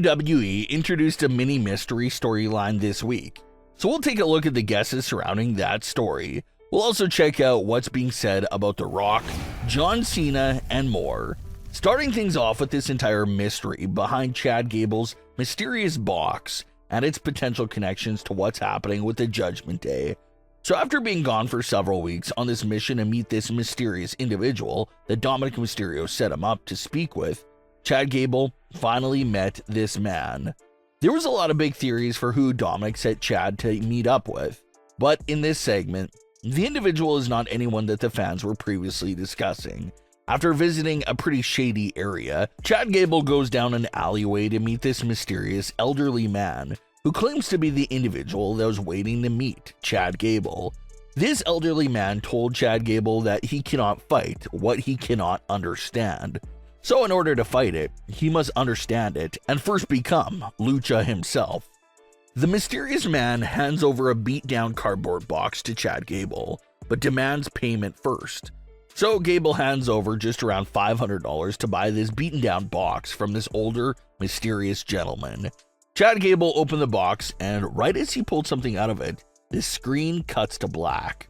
WWE introduced a mini mystery storyline this week, so we'll take a look at the guesses surrounding that story. We'll also check out what's being said about The Rock, John Cena, and more. Starting things off with this entire mystery behind Chad Gable's mysterious box and its potential connections to what's happening with the Judgment Day. So after being gone for several weeks on this mission to meet this mysterious individual that Dominik Mysterio set him up to speak with, Chad Gable finally met this man. There was a lot of big theories for who Dominik set Chad to meet up with, but in this segment, the individual is not anyone that the fans were previously discussing. After visiting a pretty shady area, Chad Gable goes down an alleyway to meet this mysterious elderly man who claims to be the individual that was waiting to meet Chad Gable. This elderly man told Chad Gable that he cannot fight what he cannot understand. So in order to fight it, he must understand it and first become Lucha himself. The mysterious man hands over a beat-down cardboard box to Chad Gable, but demands payment first. So Gable hands over just around $500 to buy this beaten-down box from this older, mysterious gentleman. Chad Gable opened the box, and right as he pulled something out of it, the screen cuts to black.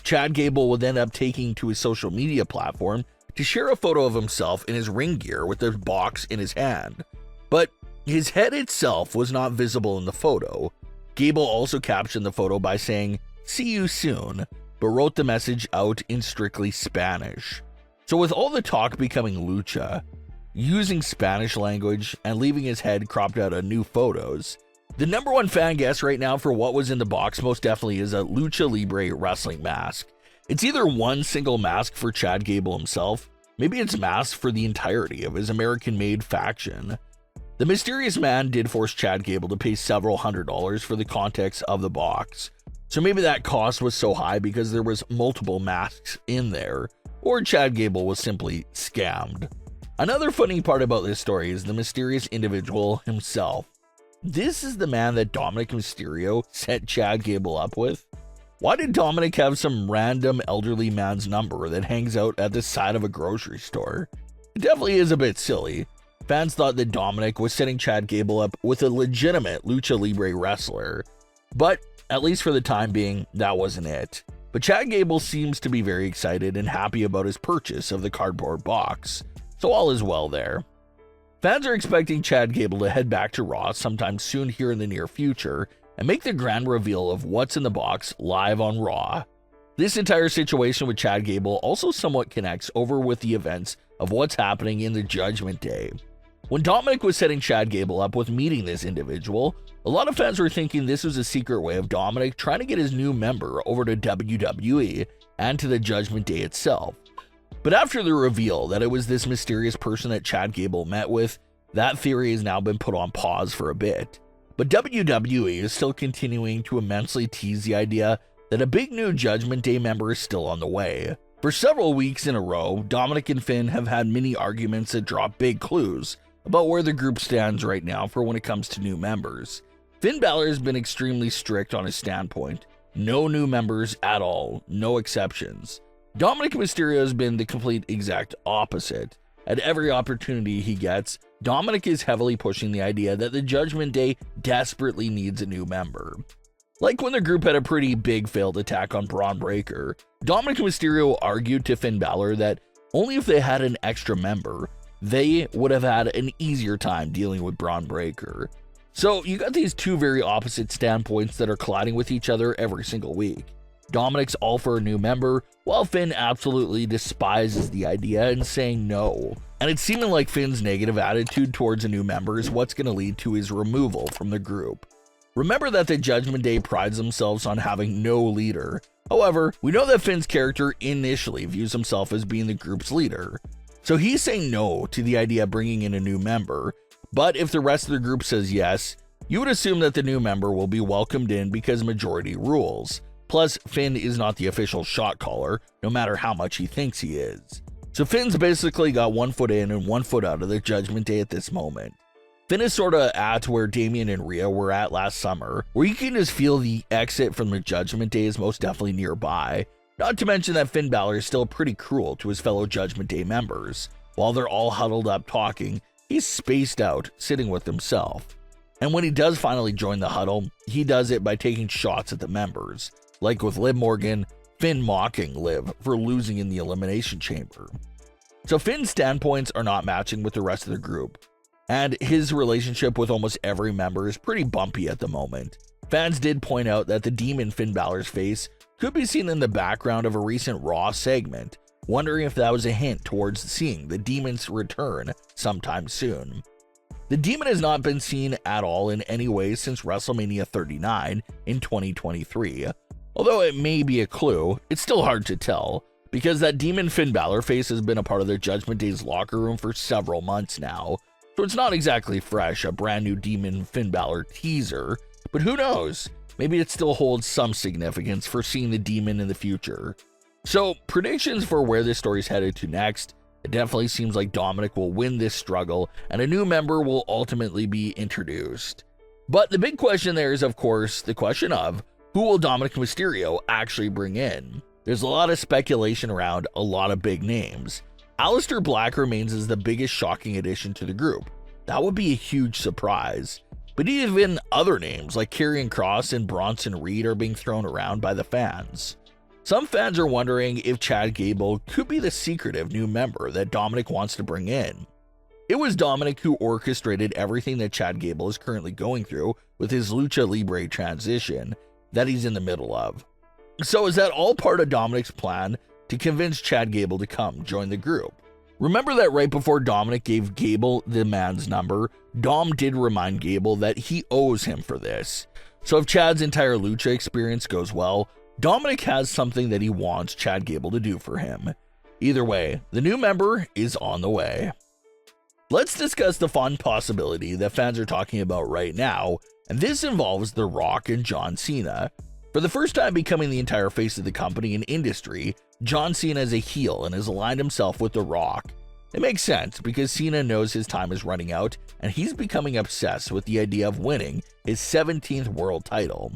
Chad Gable would end up taking to his social media platform to share a photo of himself in his ring gear with the box in his hand. But his head itself was not visible in the photo. Gable also captioned the photo by saying, "See you soon," but wrote the message out in strictly Spanish. So with all the talk becoming Lucha, using Spanish language, and leaving his head cropped out of new photos, the number one fan guess right now for what was in the box most definitely is a Lucha Libre wrestling mask. It's either one single mask for Chad Gable himself, maybe it's masks for the entirety of his American-made faction. The mysterious man did force Chad Gable to pay several $100s for the context of the box, so maybe that cost was so high because there was multiple masks in there, or Chad Gable was simply scammed. Another funny part about this story is the mysterious individual himself. This is the man that Dominik Mysterio set Chad Gable up with. Why did Dominik have some random elderly man's number that hangs out at the side of a grocery store? It definitely is a bit silly. Fans thought that Dominik was setting Chad Gable up with a legitimate Lucha Libre wrestler, but at least for the time being, that wasn't it. But Chad Gable seems to be very excited and happy about his purchase of the cardboard box, so all is well there. Fans are expecting Chad Gable to head back to Raw sometime soon here in the near future and make the grand reveal of what's in the box live on Raw. This entire situation with Chad Gable also somewhat connects over with the events of what's happening in the Judgment Day. When Dominik was setting Chad Gable up with meeting this individual, a lot of fans were thinking this was a secret way of Dominik trying to get his new member over to WWE and to the Judgment Day itself. But after the reveal that it was this mysterious person that Chad Gable met with, that theory has now been put on pause for a bit. But WWE is still continuing to immensely tease the idea that a big new Judgment Day member is still on the way. For several weeks in a row, Dominik and Finn have had mini arguments that drop big clues about where the group stands right now for when it comes to new members. Finn Balor has been extremely strict on his standpoint. No new members at all, no exceptions. Dominik Mysterio has been the complete exact opposite. At every opportunity he gets, Dominik is heavily pushing the idea that the Judgment Day desperately needs a new member. Like when the group had a pretty big failed attack on Braun Breaker, Dominik Mysterio argued to Finn Balor that only if they had an extra member, they would have had an easier time dealing with Braun Breaker. So you got these two very opposite standpoints that are colliding with each other every single week. Dominik's all for a new member, while Finn absolutely despises the idea and saying no. And it's seeming like Finn's negative attitude towards a new member is what's going to lead to his removal from the group. Remember that the Judgment Day prides themselves on having no leader. However, we know that Finn's character initially views himself as being the group's leader. So he's saying no to the idea of bringing in a new member, but if the rest of the group says yes, you would assume that the new member will be welcomed in because majority rules. Plus, Finn is not the official shot caller, no matter how much he thinks he is. So Finn's basically got one foot in and one foot out of the Judgment Day at this moment. Finn is sorta at where Damian and Rhea were at last summer, where you can just feel the exit from the Judgment Day is most definitely nearby. Not to mention that Finn Balor is still pretty cruel to his fellow Judgment Day members. While they're all huddled up talking, he's spaced out, sitting with himself. And when he does finally join the huddle, he does it by taking shots at the members, like with Liv Morgan, Finn mocking Liv for losing in the Elimination Chamber. So Finn's standpoints are not matching with the rest of the group, and his relationship with almost every member is pretty bumpy at the moment. Fans did point out that the Demon Finn Balor's face could be seen in the background of a recent Raw segment, wondering if that was a hint towards seeing the Demon's return sometime soon. The Demon has not been seen at all in any way since WrestleMania 39 in 2023. Although it may be a clue, it's still hard to tell, because that Demon Finn Balor face has been a part of the Judgment Day's locker room for several months now, so it's not exactly fresh, a brand new Demon Finn Balor teaser, but who knows, maybe it still holds some significance for seeing the Demon in the future. So, predictions for where this story's headed to next. It definitely seems like Dominik will win this struggle, and a new member will ultimately be introduced. But the big question there is, of course, the question of, who will Dominik Mysterio actually bring in? There's a lot of speculation around a lot of big names. Aleister Black remains as the biggest shocking addition to the group. That would be a huge surprise. But even other names like Karrion Kross and Bronson Reed are being thrown around by the fans. Some fans are wondering if Chad Gable could be the secretive new member that Dominik wants to bring in. It was Dominik who orchestrated everything that Chad Gable is currently going through with his Lucha Libre transition that he's in the middle of. So is that all part of Dominik's plan to convince Chad Gable to come join the group? Remember that right before Dominik gave Gable the man's number, Dom did remind Gable that he owes him for this. So if Chad's entire Lucha experience goes well, Dominik has something that he wants Chad Gable to do for him. Either way, the new member is on the way. Let's discuss the fun possibility that fans are talking about right now, and this involves The Rock and John Cena. For the first time becoming the entire face of the company and industry, John Cena is a heel and has aligned himself with The Rock. It makes sense because Cena knows his time is running out and he's becoming obsessed with the idea of winning his 17th world title.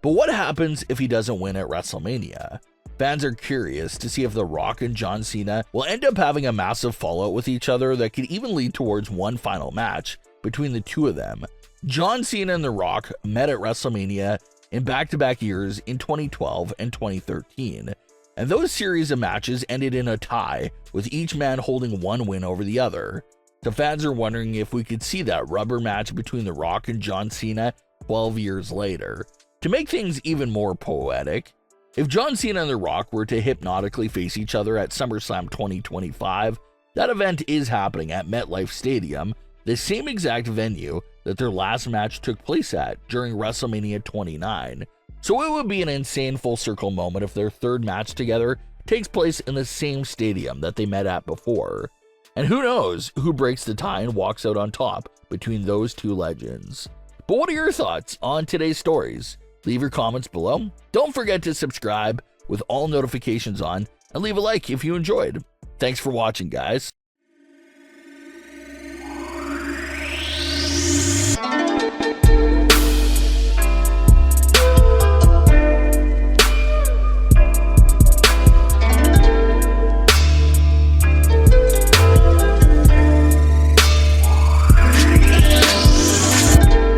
But what happens if he doesn't win at WrestleMania? Fans are curious to see if The Rock and John Cena will end up having a massive fallout with each other that could even lead towards one final match between the two of them. John Cena and The Rock met at WrestleMania in back-to-back years in 2012 and 2013, and those series of matches ended in a tie, with each man holding one win over the other. The fans are wondering if we could see that rubber match between The Rock and John Cena 12 years later. To make things even more poetic, if John Cena and The Rock were to hypnotically face each other at SummerSlam 2025, that event is happening at MetLife Stadium, the same exact venue that their last match took place at during WrestleMania 29. So it would be an insane full circle moment if their third match together takes place in the same stadium that they met at before. And who knows who breaks the tie and walks out on top between those two legends. But what are your thoughts on today's stories? Leave your comments below. Don't forget to subscribe with all notifications on and leave a like if you enjoyed. Thanks for watching, guys.